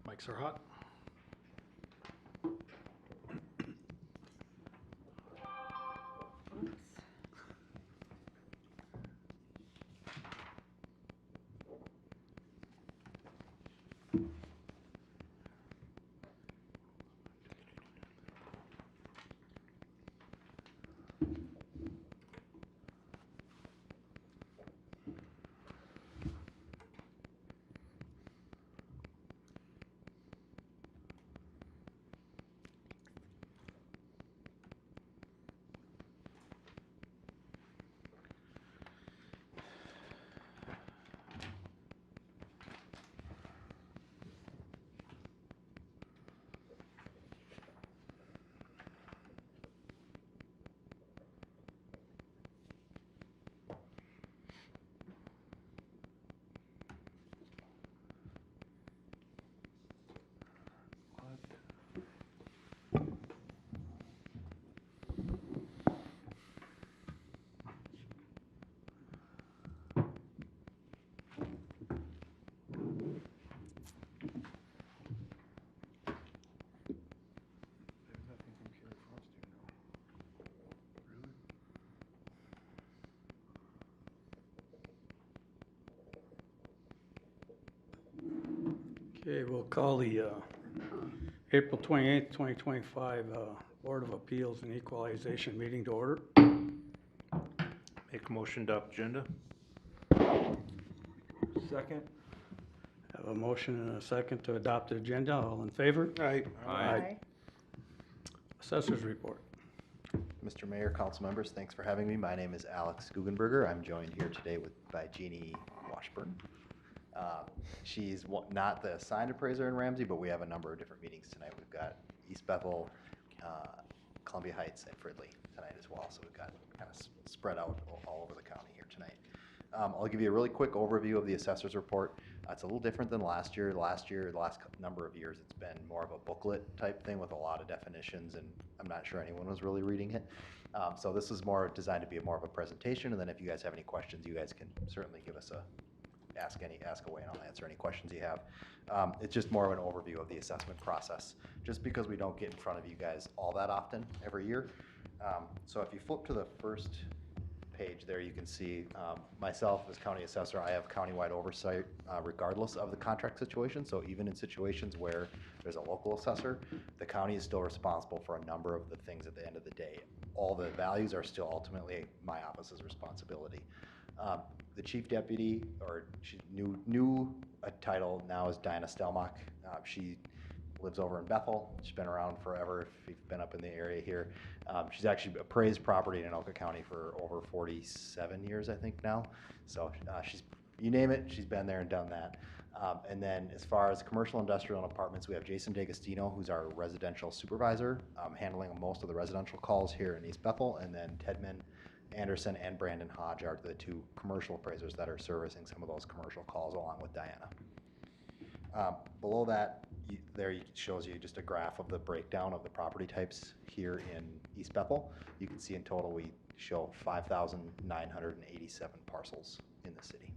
Mics are hot. Okay, we'll call the April 28th, 2025 Board of Appeals and Equalization meeting to order. Make a motion to adopt agenda. Second. Have a motion and a second to adopt the agenda. All in favor? Aye. Aye. Assessors report. Mr. Mayor, council members, thanks for having me. My name is Alex Guggenberger. I'm joined here today by Jeannie Washburn. She's not the assigned appraiser in Ramsey, but we have a number of different meetings tonight. We've got East Bethel, Columbia Heights, and Fridley tonight as well. So we've got kind of spread out all over the county here tonight. I'll give you a really quick overview of the assessor's report. It's a little different than last year. The last number of years, it's been more of a booklet type thing with a lot of definitions, and I'm not sure anyone was really reading it. So this is more designed to be more of a presentation, and then if you guys have any questions, you guys can certainly give us ask away, and I'll answer any questions you have. It's just more of an overview of the assessment process, just because we don't get in front of you guys all that often every year. So if you flip to the first page there, you can see myself as county assessor, I have countywide oversight regardless of the contract situation. So even in situations where there's a local assessor, the county is still responsible for a number of the things at the end of the day. All the values are still ultimately my office's responsibility. The chief deputy, or new title now, is Diana Stelmach. She lives over in Bethel. She's been around forever if you've been up in the area here. She's actually appraised property in Anoka County for over 47 years, I think now. So she's, you name it, she's been there and done that. And then as far as commercial, industrial, and apartments, we have Jason D'Agostino, who's our residential supervisor, handling most of the residential calls here in East Bethel, and then Tedman Anderson and Brandon Hodge are the two commercial appraisers that are servicing some of those commercial calls along with Diana. Below that, there shows you just a graph of the breakdown of the property types here in East Bethel. You can see in total we show 5,987 parcels in the city.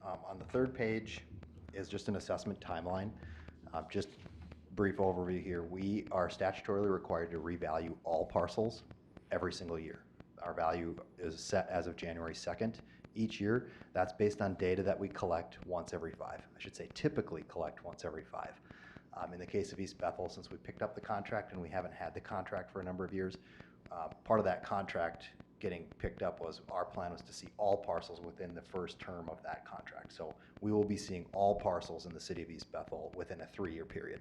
On the third page is just an assessment timeline. Just brief overview here. We are statutorily required to revalue all parcels every single year. Our value is set as of January 2nd each year. That's based on data that we collect once every 5. I should say typically collect once every 5. In the case of East Bethel, since we picked up the contract and we haven't had the contract for a number of years, part of that contract getting picked up was our plan was to see all parcels within the first term of that contract. So we will be seeing all parcels in the city of East Bethel within a 3-year period.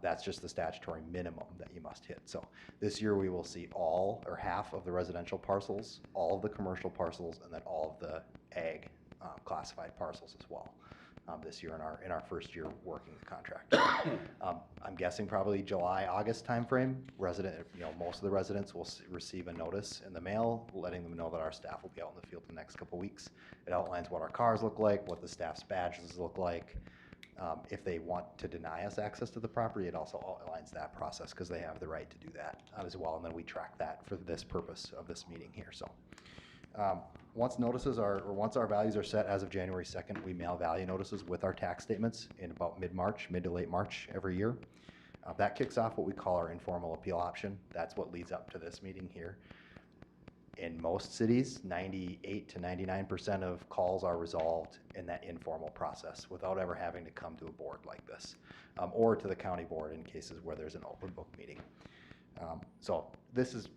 That's just the statutory minimum that you must hit. So this year we will see all or half of the residential parcels, all of the commercial parcels, and then all of the ag classified parcels as well. This year in our first year working the contract. I'm guessing probably July, August timeframe. Most of the residents will receive a notice in the mail letting them know that our staff will be out in the field the next couple weeks. It outlines what our cars look like, what the staff's badges look like. If they want to deny us access to the property, it also outlines that process because they have the right to do that as well. And then we track that for this purpose of this meeting here. So Once notices are, or once our values are set as of January 2nd, we mail value notices with our tax statements in about mid-March, mid to late March every year. That kicks off what we call our informal appeal option. That's what leads up to this meeting here. In most cities, 98 to 99% of calls are resolved in that informal process without ever having to come to a board like this, or to the county board in cases where there's an open book meeting. So this is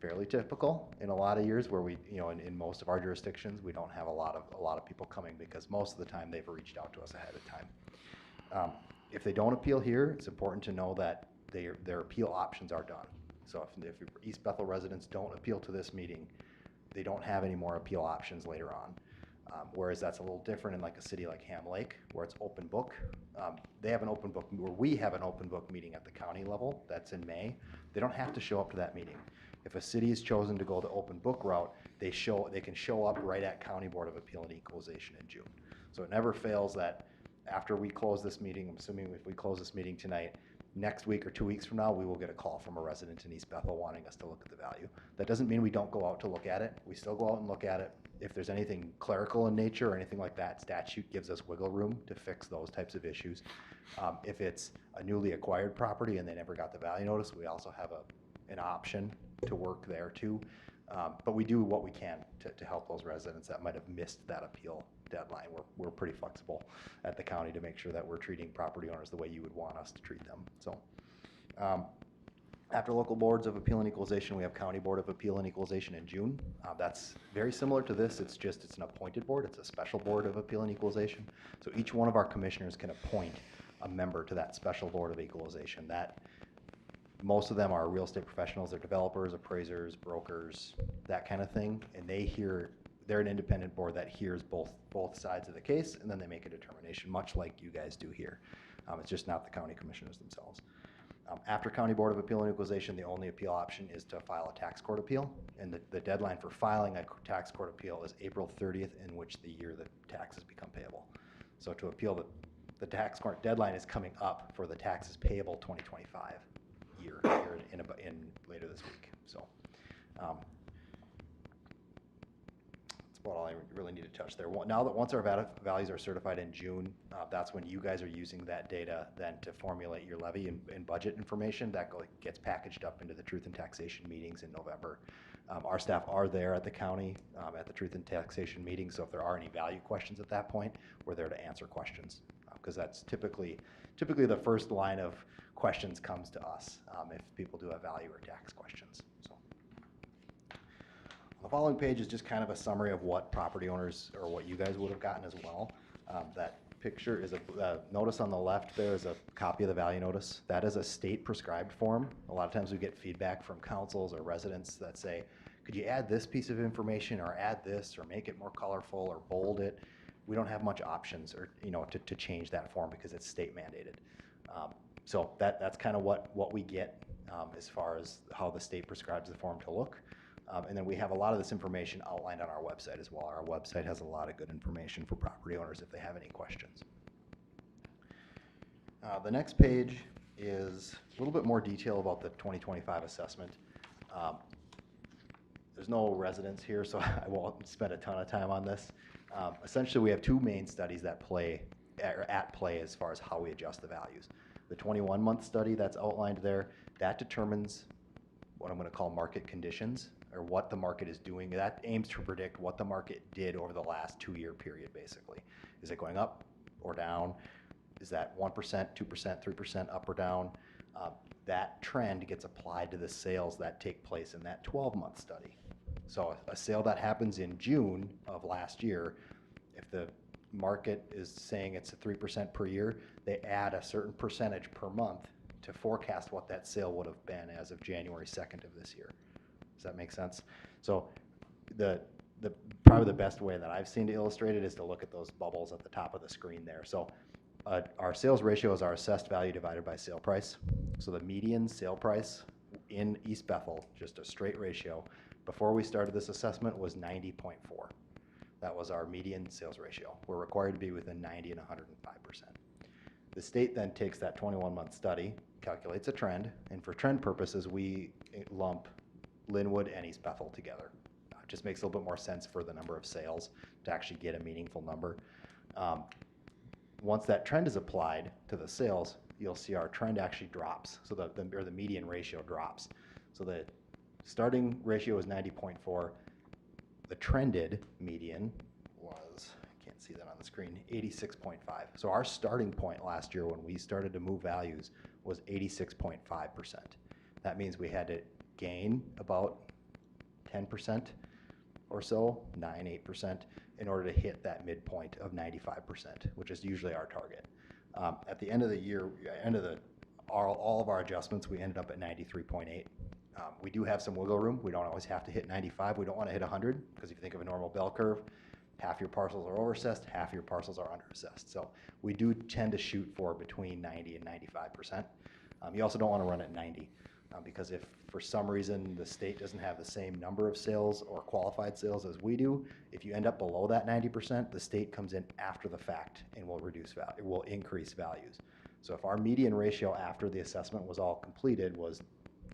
fairly typical in a lot of years where we, in most of our jurisdictions, we don't have a lot of people coming because most of the time they've reached out to us ahead of time. If they don't appeal here, it's important to know that their appeal options are done. So if East Bethel residents don't appeal to this meeting, they don't have any more appeal options later on. Whereas that's a little different in like a city like Ham Lake, where it's open book. They have an open book, or we have an open book meeting at the county level. That's in May. They don't have to show up to that meeting. If a city has chosen to go the open book route, they can show up right at County Board of Appeal and Equalization in June. So it never fails that after we close this meeting, I'm assuming if we close this meeting tonight, next week or 2 weeks from now, we will get a call from a resident in East Bethel wanting us to look at the value. That doesn't mean we don't go out to look at it. We still go out and look at it. If there's anything clerical in nature or anything like that, statute gives us wiggle room to fix those types of issues. If it's a newly acquired property and they never got the value notice, we also have an option to work there too. But we do what we can to help those residents that might have missed that appeal deadline. We're pretty flexible at the county to make sure that we're treating property owners the way you would want us to treat them. So after local boards of appeal and equalization, we have County Board of Appeal and Equalization in June. That's very similar to this. It's an appointed board. It's a special board of appeal and equalization. So each one of our commissioners can appoint a member to that special board of equalization. Most of them are real estate professionals. They're developers, appraisers, brokers, that kind of thing. And they're an independent board that hears both sides of the case, and then they make a determination, much like you guys do here. It's just not the county commissioners themselves. After County Board of Appeal and Equalization, the only appeal option is to file a tax court appeal. And the deadline for filing a tax court appeal is April 30th, in which the year the taxes become payable. So to appeal the tax court deadline is coming up for the taxes payable 2025 year in later this week. So that's about all I really need to touch there. Now that once our values are certified in June, that's when you guys are using that data then to formulate your levy and budget information. That gets packaged up into the Truth and Taxation meetings in November. Our staff are there at the county at the Truth and Taxation meeting, so if there are any value questions at that point, we're there to answer questions, because that's typically the first line of questions comes to us if people do have value or tax questions. So the following page is just kind of a summary of what property owners, or what you guys would have gotten as well. That picture is a notice on the left. There is a copy of the value notice. That is a state prescribed form. A lot of times we get feedback from councils or residents that say, could you add this piece of information, or add this, or make it more colorful, or bold it? We don't have much options, or to change that form because it's state mandated. So that's kind of what we get as far as how the state prescribes the form to look. And then we have a lot of this information outlined on our website as well. Our website has a lot of good information for property owners if they have any questions. The next page is a little bit more detail about the 2025 assessment. There's no residents here, so I won't spend a ton of time on this. Essentially, we have two main studies that are at play as far as how we adjust the values. The 21-month study that's outlined there, that determines what I'm going to call market conditions, or what the market is doing. That aims to predict what the market did over the last 2-year period, basically. Is it going up or down? Is that 1%, 2%, 3% up or down? That trend gets applied to the sales that take place in that 12-month study. So a sale that happens in June of last year, if the market is saying it's a 3% per year, they add a certain percentage per month to forecast what that sale would have been as of January 2nd of this year. Does that make sense? So probably the best way that I've seen to illustrate it is to look at those bubbles at the top of the screen there. So our sales ratio is our assessed value divided by sale price. So the median sale price in East Bethel, just a straight ratio, before we started this assessment was 90.4. That was our median sales ratio. We're required to be within 90 and 105%. The state then takes that 21-month study, calculates a trend, and for trend purposes, we lump Linwood and East Bethel together just makes a little bit more sense for the number of sales to actually get a meaningful number. Once that trend is applied to the sales, you'll see our trend actually drops. So the median ratio drops. So the starting ratio is 90.4. The trended median was, I can't see that on the screen, 86.5. So our starting point last year when we started to move values was 86.5%. That means we had to gain about 10% or so, 8%, in order to hit that midpoint of 95%, which is usually our target. At the end of the year, all of our adjustments, we ended up at 93.8. We do have some wiggle room. We don't always have to hit 95. We don't want to hit 100, because if you think of a normal bell curve, half your parcels are overassessed, half your parcels are underassessed. So we do tend to shoot for between 90 and 95%. You also don't want to run at 90, because if for some reason the state doesn't have the same number of sales or qualified sales as we do, if you end up below that 90%, the state comes in after the fact and will reduce value, it will increase values. So if our median ratio after the assessment was all completed was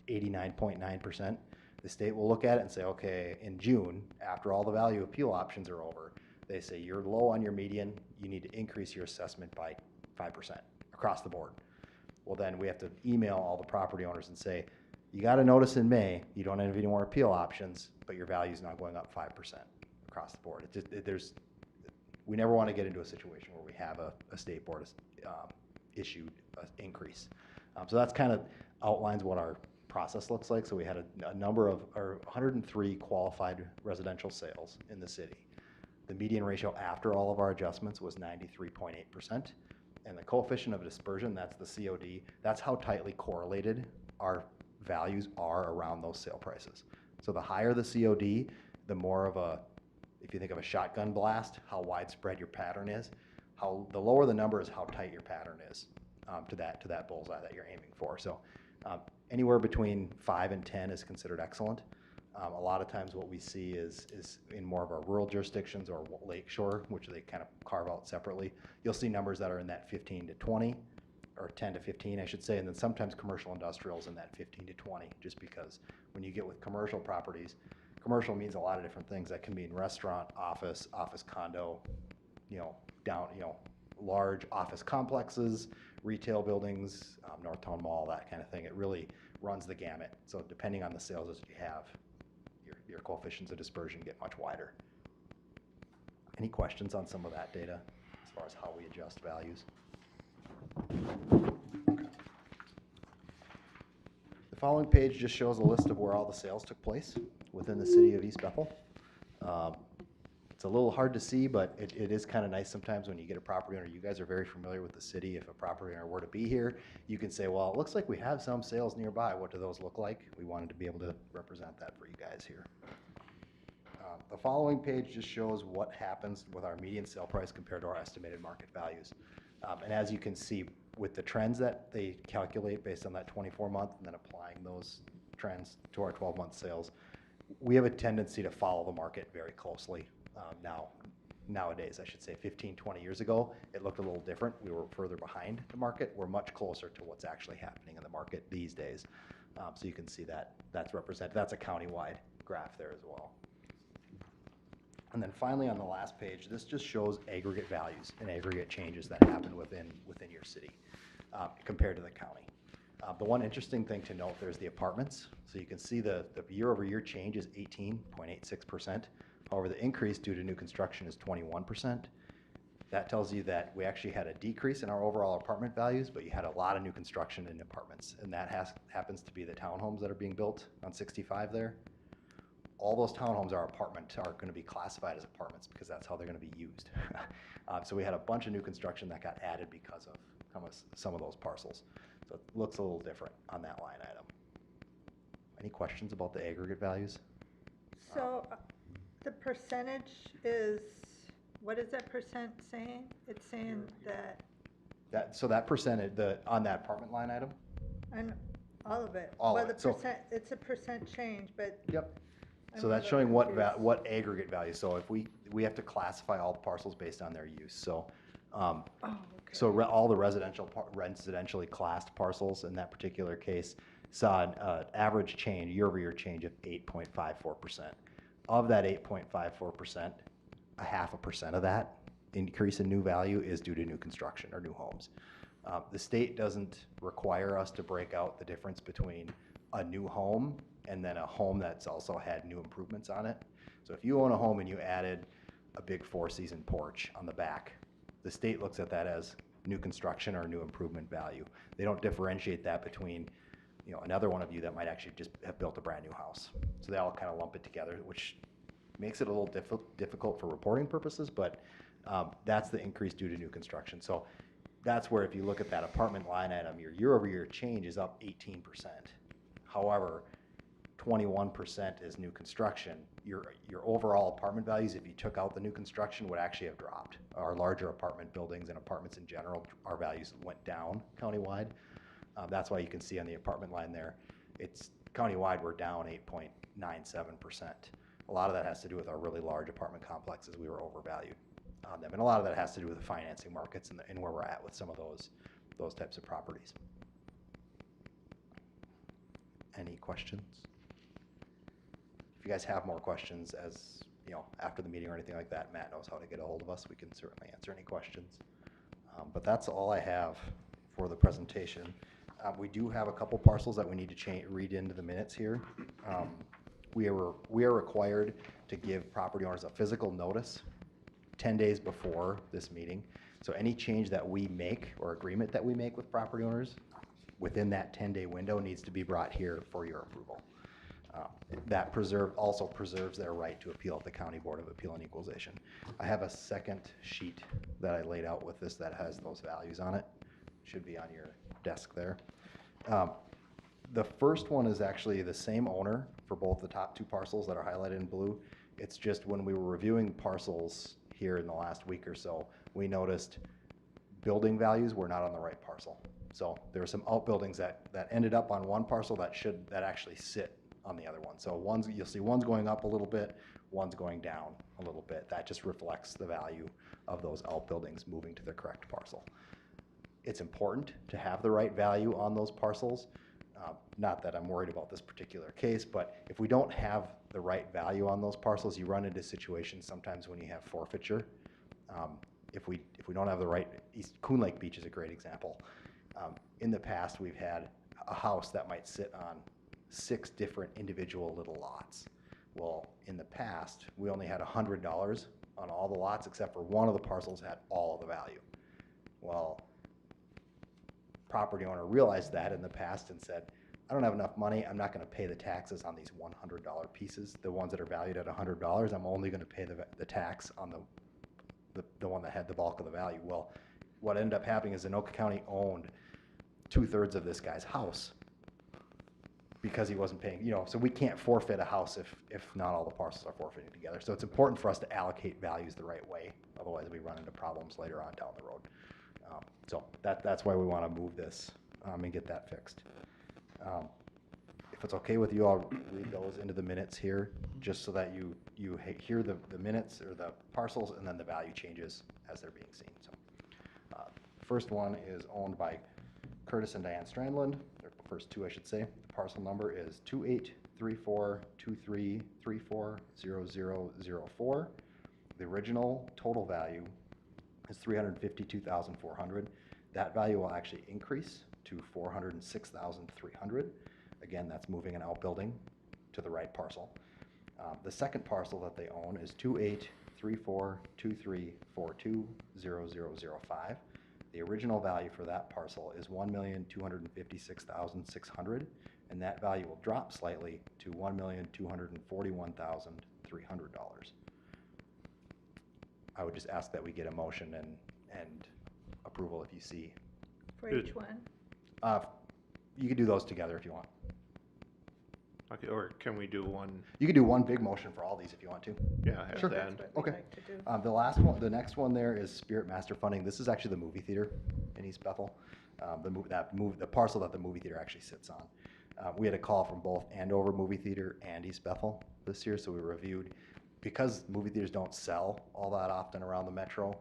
89.9%, the state will look at it and say, okay, in June, after all the value appeal options are over, they say you're low on your median, you need to increase your assessment by 5% across the board. Well, then we have to email all the property owners and say, you got a notice in May, you don't have any more appeal options, but your value is now going up 5% across the board. We never want to get into a situation where we have a state board issued an increase. So that's kind of outlines what our process looks like. So we had a number of 103 qualified residential sales in the city. The median ratio after all of our adjustments was 93.8%. And the coefficient of dispersion, that's the COD, that's how tightly correlated our values are around those sale prices. So the higher the COD, the more of a, if you think of a shotgun blast, how widespread your pattern is. The lower the number is how tight your pattern is to that bullseye that you're aiming for. So anywhere between 5 and 10 is considered excellent. A lot of times what we see is in more of our rural jurisdictions or lakeshore, which they kind of carve out separately, you'll see numbers that are in that 15 to 20, or 10 to 15, I should say, and then sometimes commercial industrials in that 15 to 20, just because when you get with commercial properties, commercial means a lot of different things. That can mean restaurant, office condo, large office complexes, retail buildings, Northtown Mall, that kind of thing. It really runs the gamut. So depending on the sales that you have, your coefficients of dispersion get much wider. Any questions on some of that data as far as how we adjust values? The following page just shows a list of where all the sales took place within the city of East Bethel. It's a little hard to see, but it is kind of nice sometimes when you get a property owner. You guys are very familiar with the city. If a property owner were to be here, you can say, well, it looks like we have some sales nearby. What do those look like? We wanted to be able to represent that for you guys here. The following page just shows what happens with our median sale price compared to our estimated market values. And as you can see, with the trends that they calculate based on that 24-month and then applying those trends to our 12-month sales, we have a tendency to follow the market very closely. Nowadays, I should say 15, 20 years ago, it looked a little different. We were further behind the market. We're much closer to what's actually happening in the market these days. So you can see that that's represented. That's a countywide graph there as well. And then finally on the last page, this just shows aggregate values and aggregate changes that happen within your city compared to the county. The one interesting thing to note, there's the apartments. So you can see the year-over-year change is 18.86%. However, the increase due to new construction is 21%. That tells you that we actually had a decrease in our overall apartment values, but you had a lot of new construction in apartments. And that happens to be the townhomes that are being built on 65 there. All those townhomes are going to be classified as apartments because that's how they're going to be used. So we had a bunch of new construction that got added because of some of those parcels. So it looks a little different on that line item. Any questions about the aggregate values? So the percentage is, what is that percent saying? It's saying that. So that percentage, on that apartment line item? And all of it. All well, of it. The percent, it's a percent change, but. Yep. I'm So that's a showing little confused. what aggregate value. So if we have to classify all the parcels based on their use. So Okay. so all the residentially classed parcels in that particular case saw an average change, year-over-year change of 8.54%. Of that 8.54%, 0.5% of that increase in new value is due to new construction or new homes. The state doesn't require us to break out the difference between a new home and then a home that's also had new improvements on it. So if you own a home and you added a big 4-season porch on the back, the state looks at that as new construction or new improvement value. They don't differentiate that between, you know, another one of you that might actually just have built a brand new house. So they all kind of lump it together, which makes it a little difficult for reporting purposes, but that's the increase due to new construction. So that's where, if you look at that apartment line item, your year-over-year change is up 18%. However, 21% is new construction. Your overall apartment values, if you took out the new construction, would actually have dropped. Our larger apartment buildings and apartments in general, our values went down countywide. That's why you can see on the apartment line there, it's countywide, we're down 8.97%. A lot of that has to do with our really large apartment complexes. We were overvalued on them. And a lot of that has to do with the financing markets and where we're at with some of those types of properties. Any questions? If you guys have more questions, as you know, after the meeting or anything like that, Matt knows how to get a hold of us. We can certainly answer any questions. But that's all I have for the presentation. We do have a couple parcels that we need to read into the minutes here. We are required to give property owners a physical notice 10 days before this meeting. So any change that we make or agreement that we make with property owners within that 10-day window needs to be brought here for your approval. That also preserves their right to appeal at the County Board of Appeal and Equalization. I have a second sheet that I laid out with this that has those values on it. Should be on your desk there. The first one is actually the same owner for both the top 2 parcels that are highlighted in blue. It's just when we were reviewing parcels here in the last week or so, we noticed building values were not on the right parcel. So there were some outbuildings that ended up on one parcel that actually sit on the other one. So you'll see one's going up a little bit, one's going down a little bit. That just reflects the value of those outbuildings moving to the correct parcel. It's important to have the right value on those parcels. Not that I'm worried about this particular case, but if we don't have the right value on those parcels, you run into situations sometimes when you have forfeiture. If we don't have the right, Coon Lake Beach is a great example. In the past, we've had a house that might sit on 6 different individual little lots. Well, in the past, we only had $100 on all the lots except for one of the parcels had all of the value. Well, property owner realized that in the past and said, I don't have enough money. I'm not going to pay the taxes on these $100 pieces. The ones that are valued at $100, I'm only going to pay the tax on the one that had the bulk of the value. Well, what ended up happening is Anoka County owned 2/3 of this guy's house because he wasn't paying, so we can't forfeit a house if not all the parcels are forfeiting together. So it's important for us to allocate values the right way. Otherwise, we run into problems later on down the road. So that's why we want to move this and get that fixed. If it's okay with you, I'll read those into the minutes here, just so that you hear the minutes or the parcels and then the value changes as they're being seen. So, first one is owned by Curtis and Diane Strandland. Their first 2, I should say. The parcel number is 283423340004. The original total value is $352,400. That value will actually increase to $406,300. Again, that's moving an outbuilding to the right parcel. The second parcel that they own is 283423420005. The original value for that parcel is $1,256,600, and that value will drop slightly to $1,241,300. I would just ask that we get a motion and approval if you see. For Good. each one? You could do those together if you want. Okay, or can we do one? You could do one big motion for all these if you want to. Yeah, at Sure. the That's end. what we'd Okay. like to do. The next one there is Spirit Master Funding. This is actually the movie theater in East Bethel. The parcel that the movie theater actually sits on. We had a call from both Andover Movie Theater and East Bethel this year, so we reviewed. Because movie theaters don't sell all that often around the metro,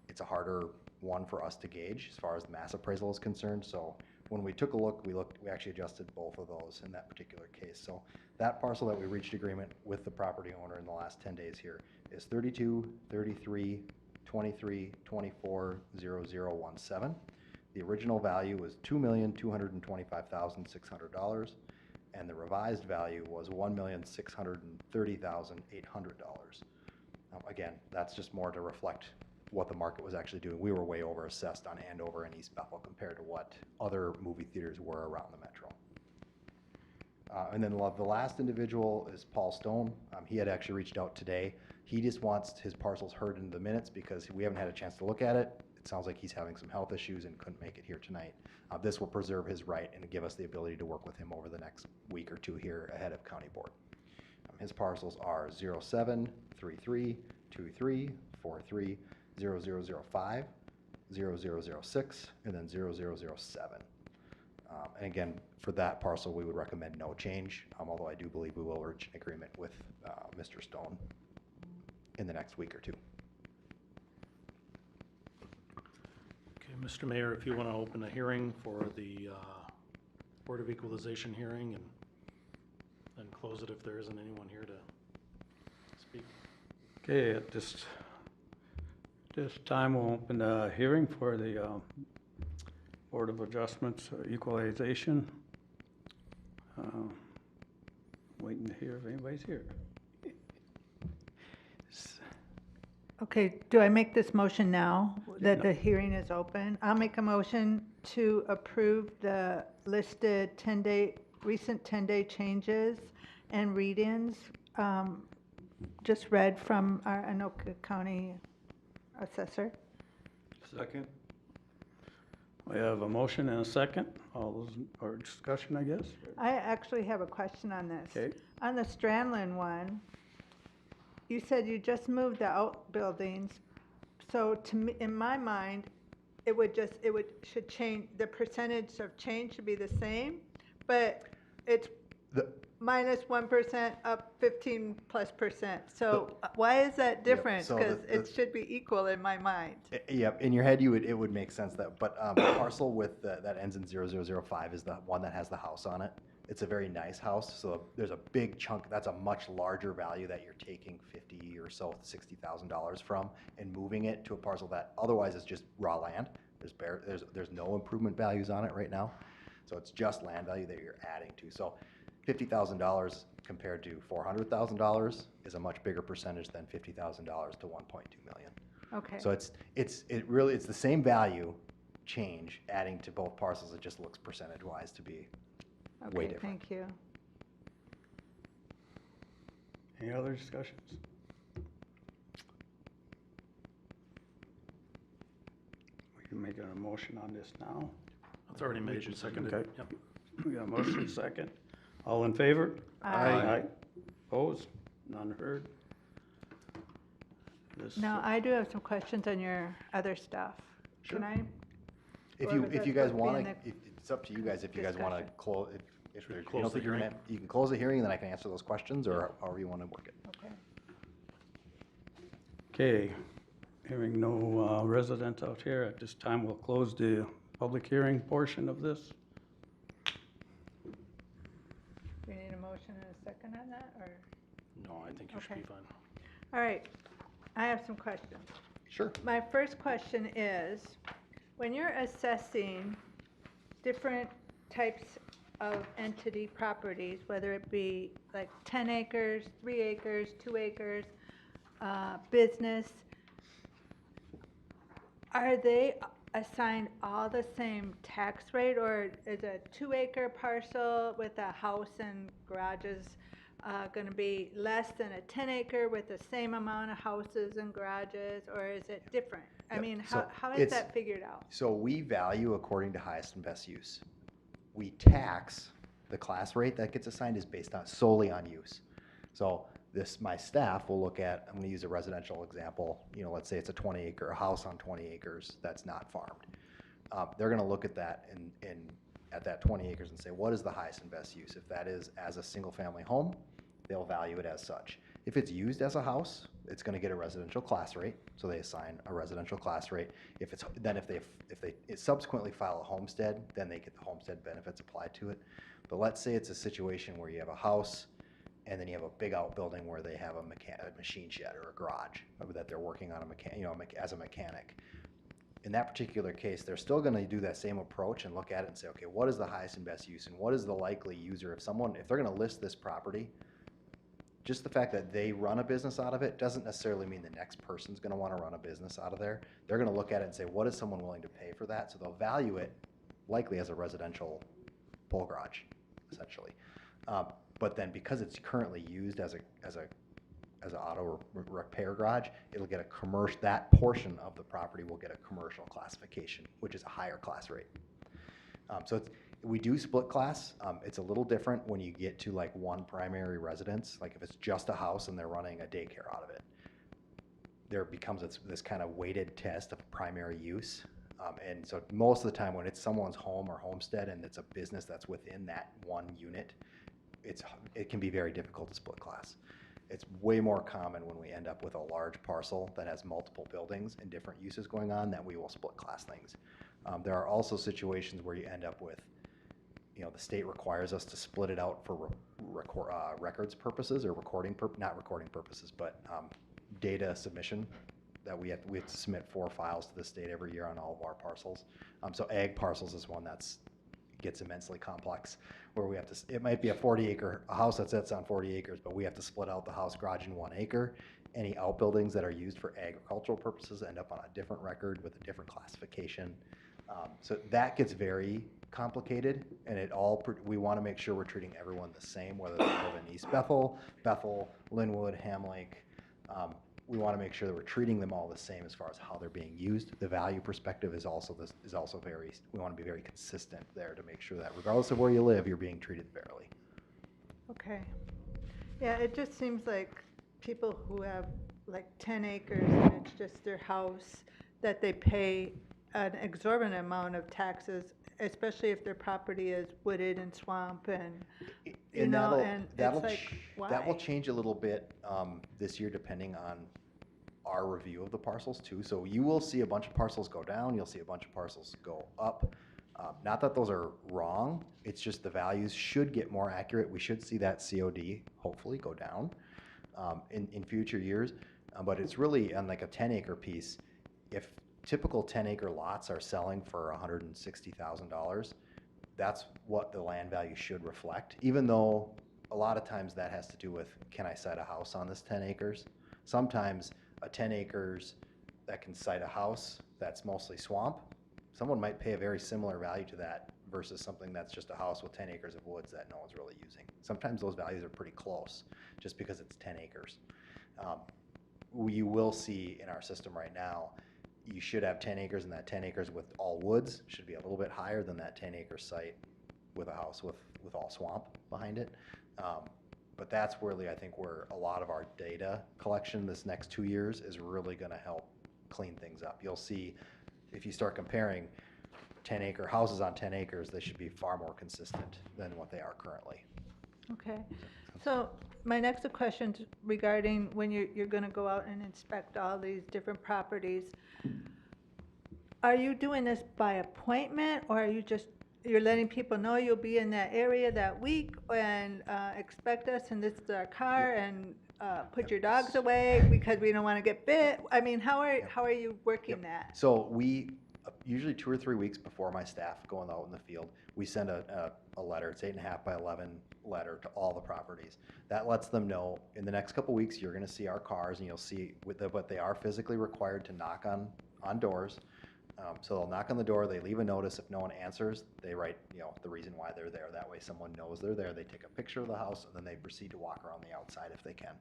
it's a harder one for us to gauge as far as the mass appraisal is concerned. So when we took a look, we actually adjusted both of those in that particular case. So that parcel that we reached agreement with the property owner in the last 10 days here is 32, 33, 23, 24, 0017. The original value was $2,225,600, and the revised value was $1,630,800. Again, that's just more to reflect what the market was actually doing. We were way over assessed on Andover and East Bethel compared to what other movie theaters were around the metro. And then the last individual is Paul Stone. He had actually reached out today. He just wants his parcels heard in the minutes because we haven't had a chance to look at it. It sounds like he's having some health issues and couldn't make it here tonight. This will preserve his right and give us the ability to work with him over the next week or two here ahead of county board. His parcels are 07, 33, 23, 43, 0005, 0006, and then 0007. And again, for that parcel, we would recommend no change, although I do believe we will reach an agreement with Mr. Stone in the next week or two. Okay, Mr. Mayor, if you want to open a hearing for the Board of Equalization hearing and then close it if there isn't anyone here to speak. Okay, at this time, we'll open a hearing for the Board of Adjustments Equalization. Waiting to hear if anybody's here. Okay, do I make this motion now that No. the hearing is open? I'll make a motion to approve the listed recent 10-day changes and read-ins, just read from our Anoka County Assessor. Second. We have a motion and a second. All those, or discussion, I guess? I actually have a question on this. Okay. On the Strandland one, you said you just moved the outbuildings, so to me, in my mind, should change, the percentage of change should be the same, but it's minus 1% up 15+%. So why is that different? so Because the- it should be equal in my mind. Yep, in your head, it would make sense that, but the parcel with that ends in 0005 is the one that has the house on it. It's a very nice house, so there's a big chunk, that's a much larger value that you're taking $50 or so, $60,000 from and moving it to a parcel that otherwise is just raw land. There's no improvement values on it right now. So it's just land value that you're adding to. So $50,000 compared to $400,000 is a much bigger percentage than $50,000 to 1.2 million. Okay. So it's the same value change adding to both parcels. It just looks percentage wise to be way Okay, different. thank you. Any other discussions? We can make a motion on this now. It's already made and seconded. Okay. Yep. We got a motion and second. All in favor? Aye. Opposed? None heard? This- Now, I do have some questions on your other stuff. Can I? If Or you was that guys supposed to be want in to, the it's up to you guys. If you guys want to discussion? close, if Should we there's, you close don't the think you're hearing? gonna, you can close the hearing, and then I can answer those questions, or however you want to work it. Okay. Okay, hearing no residents out here, at this time, we'll close the public hearing portion of this. Do you need a motion and a second on that, or? No, I think you should be Okay. fine. All right, I have some questions. Sure. My first question is, when you're assessing different types of entity properties, whether it be like 10 acres, 3 acres, 2 acres, business, are they assigned all the same tax rate, or is a 2-acre parcel with a house and garages gonna be less than a 10-acre with the same amount of houses and garages, or is it different? I Yep, mean, so how is it's- that figured out? So we value according to highest and best use. We tax, the class rate that gets assigned is based on solely on use. So my staff will look at, I'm gonna use a residential example, let's say it's a 20-acre house on 20 acres that's not farmed. They're gonna look at that at that 20 acres and say, what is the highest and best use? If that is as a single-family home, they'll value it as such. If it's used as a house, it's gonna get a residential class rate, so they assign a residential class rate. If they subsequently file a homestead, then they get the homestead benefits applied to it. But let's say it's a situation where you have a house, and then you have a big outbuilding where they have a machine shed or a garage that they're working on as a mechanic. In that particular case, they're still gonna do that same approach and look at it and say, okay, what is the highest and best use, and what is the likely user? If they're gonna list this property, just the fact that they run a business out of it doesn't necessarily mean the next person's gonna wanna run a business out of there. They're gonna look at it and say, what is someone willing to pay for that? So they'll value it likely as a residential pole garage, essentially. But then because it's currently used as an auto repair garage, it'll get a commercial, that portion of the property will get a commercial classification, which is a higher class rate. We do split class. It's a little different when you get to like one primary residence. Like if it's just a house and they're running a daycare out of it, there becomes this kind of weighted test of primary use. And so most of the time when it's someone's home or homestead and it's a business that's within that one unit, it can be very difficult to split class. It's way more common when we end up with a large parcel that has multiple buildings and different uses going on that we will split class things. There are also situations where you end up with, the state requires us to split it out for records purposes or not recording purposes, but data submission, that we have to submit 4 files to the state every year on all of our parcels. So ag parcels is one gets immensely complex, where we have to, it might be a house that sits on 40 acres, but we have to split out the house garage in 1 acre. Any outbuildings that are used for agricultural purposes end up on a different record with a different classification. So that gets very complicated, and we want to make sure we're treating everyone the same, whether they live in East Bethel, Linwood, Ham Lake. We want to make sure that we're treating them all the same as far as how they're being used. The value perspective is also we want to be very consistent there to make sure that regardless of where you live, you're being treated fairly. Okay. Yeah, it just seems like people who have like 10 acres and it's just their house, that they pay an exorbitant amount of taxes, especially if their property is wooded and swamp and, and it's like, why? That will change a little bit this year depending on our review of the parcels too. So you will see a bunch of parcels go down, you'll see a bunch of parcels go up. Not that those are wrong, it's just the values should get more accurate. We should see that COD hopefully go down in future years. But it's really on like a 10-acre piece. If typical 10-acre lots are selling for $160,000, that's what the land value should reflect, even though a lot of times that has to do with, can I site a house on this 10 acres? Sometimes a 10 acres that can site a house that's mostly swamp, someone might pay a very similar value to that versus something that's just a house with 10 acres of woods that no one's really using. Sometimes those values are pretty close just because it's 10 acres. You will see in our system right now, you should have 10 acres, and that 10 acres with all woods should be a little bit higher than that 10-acre site with a house with all swamp behind it. But that's really, I think, where a lot of our data collection this next 2 years is really going to help clean things up. You'll see, if you start comparing 10-acre houses on 10 acres, they should be far more consistent than what they are currently. Okay. So my next question regarding when you're going to go out and inspect all these different properties, are you doing this by appointment, or are you're letting people know you'll be in that area that week and expect us, and this is our car, and put your dogs away because we don't want to get bit? I mean, how are you working that? So we usually 2 or 3 weeks before my staff going out in the field, we send a letter. It's 8.5 by 11 letter to all the properties. That lets them know in the next couple weeks you're going to see our cars, and you'll see but they are physically required to knock on doors. So they'll knock on the door, they leave a notice. If no one answers, they write the reason why they're there. That way someone knows they're there. They take a picture of the house, and then they proceed to walk around the outside if they can.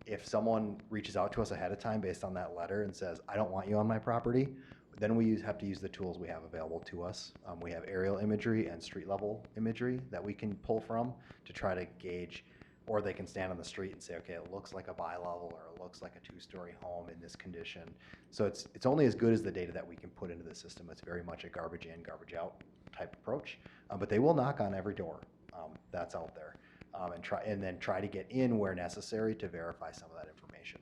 If someone reaches out to us ahead of time based on that letter and says, I don't want you on my property, then we have to use the tools we have available to us. We have aerial imagery and street level imagery that we can pull from to try to gauge, or they can stand on the street and say, okay, it looks like a bi-level, or it looks like a 2-story home in this condition. So it's only as good as the data that we can put into the system. It's very much a garbage in, garbage out type approach. But they will knock on every door that's out there. and then try to get in where necessary to verify some of that information.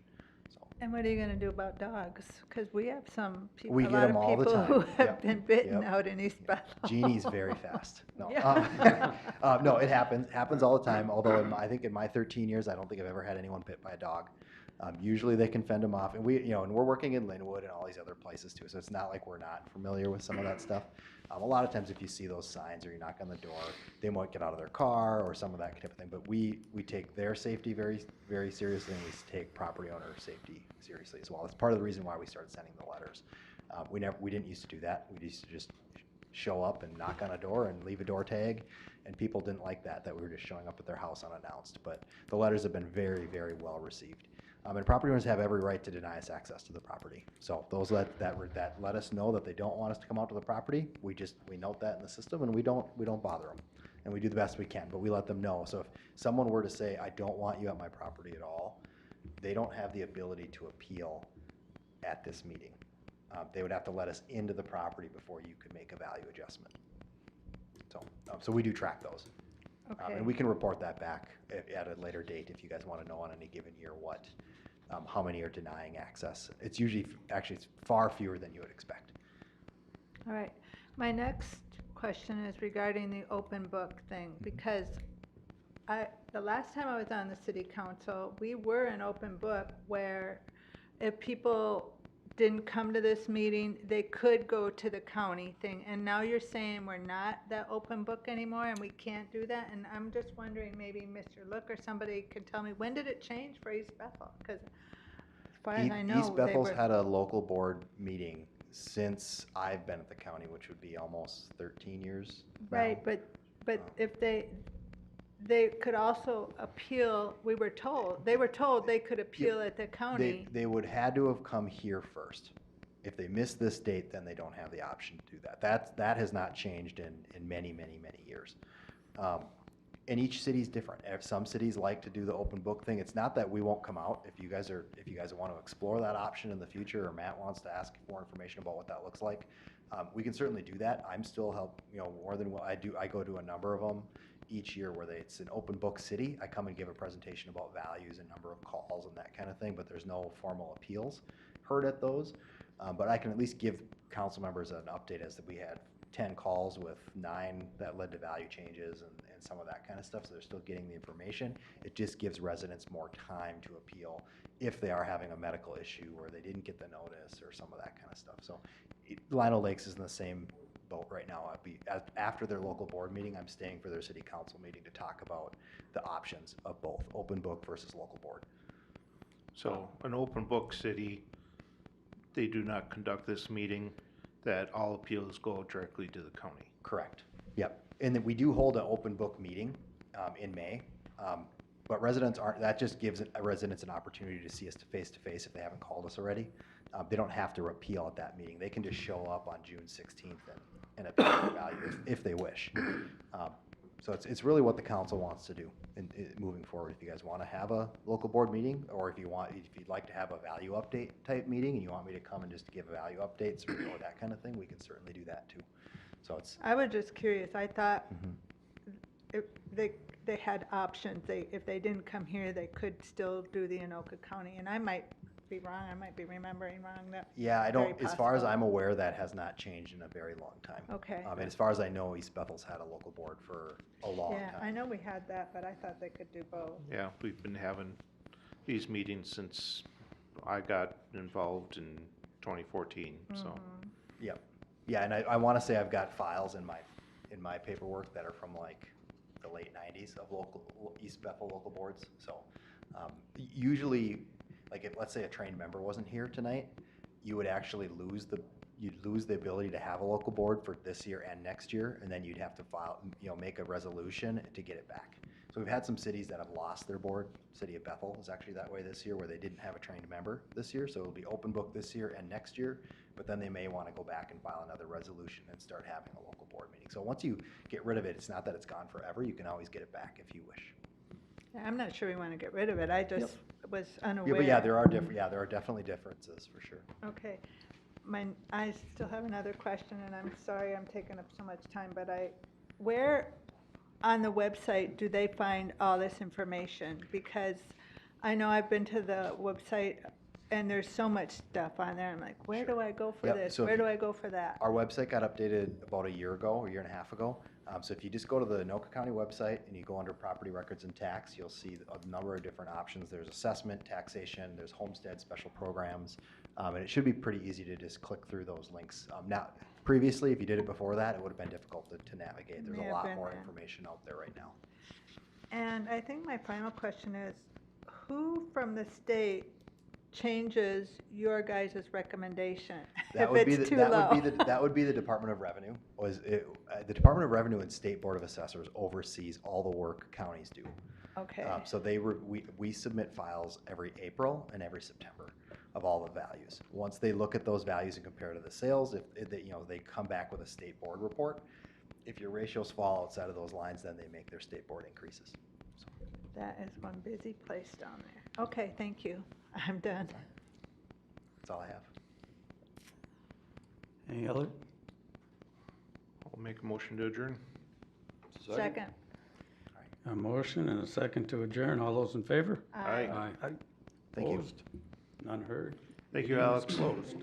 So And what are you gonna do about dogs? Because we have some people, we a get lot them of all the people time. who have Yep. been bitten Yep. out in East Bethel. Jeannie's very fast. No, Yeah. no, it happens all the time. Although I think in my 13 years, I don't think I've ever had anyone bit by a dog. Usually they can fend them off, and and we're working in Linwood and all these other places too. So it's not like we're not familiar with some of that stuff. A lot of times, if you see those signs or you knock on the door, they might get out of their car or some of that type of thing. But we take their safety very, very seriously, and we take property owner safety seriously as well. That's part of the reason why we started sending the letters. We didn't used to do that. We used to just show up and knock on a door and leave a door tag, and people didn't like that we were just showing up at their house unannounced. But the letters have been very, very well received. And property owners have every right to deny us access to the property. So those that let us know that they don't want us to come out to the property, we note that in the system, and we don't bother them, and we do the best we can. But we let them know. So if someone were to say, "I don't want you at my property at all," they don't have the ability to appeal at this meeting. They would have to let us into the property before you could make a value adjustment. So we do track those. Okay. And we can report that back at a later date if you guys want to know on any given year how many are denying access. It's usually, actually, it's far fewer than you would expect. All right. My next question is regarding the open book thing, because the last time I was on the city council, we were an open book where if people didn't come to this meeting, they could go to the county thing. And now you're saying we're not that open book anymore and we can't do that? And I'm just wondering, maybe Mr. Look or somebody could tell me, when did it change for East Bethel? Because as far as I know, East Bethel's had a local board meeting since I've been at the county, which would be almost 13 years now. Right, but if they could also appeal, they were told they could appeal at the county. They would had to have come here first. If they miss this date, then they don't have the option to do that. That has not changed in many, many, many years. And each city's different. Some cities like to do the open book thing. It's not that we won't come out. If you guys want to explore that option in the future, or Matt wants to ask more information about what that looks like, we can certainly do that. I'm still more than well. I go to a number of them each year where it's an open book city. I come and give a presentation about values and number of calls and that kind of thing, but there's no formal appeals heard at those. But I can at least give council members an update as that we had 10 calls with 9 that led to value changes and some of that kind of stuff. So they're still getting the information. It just gives residents more time to appeal if they are having a medical issue or they didn't get the notice or some of that kind of stuff. So Lino Lakes is in the same boat right now. After their local board meeting, I'm staying for their city council meeting to talk about the options of both open book versus local board. So an open book city, they do not conduct this meeting, that all appeals go directly to the county. Correct. Yep. And then we do hold an open book meeting in May, but residents aren't. That just gives residents an opportunity to see us face to face if they haven't called us already. They don't have to appeal at that meeting. They can just show up on June 16th and appeal their value if they wish. So it's really what the council wants to do moving forward. If you guys want to have a local board meeting, or if you'd like to have a value update type meeting and you want me to come and just give value updates or that kind of thing, we can certainly do that too. So I was just curious. I thought if they had options. If they didn't come here, they could still do the Anoka County. And I might be wrong. I might be remembering wrong. Yeah, I don't. Very As far as possible. I'm aware, that has not changed in a very long time. Okay. And as far as I know, East Bethel's had a local board for a long Yeah, time. I know we had that, but I thought they could do both. Yeah, we've been having these meetings since I got involved in 2014, so. Yep. Yeah, and I want to say I've got files in my paperwork that are from like the late 90s of local East Bethel local boards. So usually, like if let's say a trained member wasn't here tonight, you would actually lose the ability to have a local board for this year and next year, and then you'd have to make a resolution to get it back. So we've had some cities that have lost their board. City of Bethel is actually that way this year, where they didn't have a trained member this year, so it'll be open book this year and next year, but then they may want to go back and file another resolution and start having a local board meeting. So once you get rid of it, it's not that it's gone forever. You can always get it back if you wish. Yeah, I'm not sure we want to get rid of it. I just was unaware. Yeah, but there are definitely differences for sure. Okay. I still have another question, and I'm sorry I'm taking up so much time, but on the website, do they find all this information? Because I know I've been to the website and there's so much stuff on there. I'm like, where do I go for Yep, this? so if Where do you- I go for that? Our website got updated about a year ago, a year and a half ago. So if you just go to the Anoka County website and you go under property records and tax, you'll see a number of different options. There's assessment, taxation, there's homestead, special programs, and it should be pretty easy to just click through those links. Now, previously, if you did it before that, it would have been difficult to navigate. There's May a have lot been more that. information out there right now. And I think my final question is, who from the state changes your guys' recommendation That if would be it's the, too low? that would be the Department of Revenue. The Department of Revenue and State Board of Assessors oversees all the work counties do. Okay, So we submit files every April and every September of all the values. Once they look at those values and compare to the sales, if they, they come back with a state board report. If your ratios fall outside of those lines, then they make their state board increases. So, that is one busy place down there. Okay, thank you. I'm done. that's all I have. Any other? I'll make a motion to adjourn. Second. A motion and a second to adjourn. All those in favor? Aye. Aye. Thank you. Opposed? None heard. Thank you, Meeting is Alex. closed.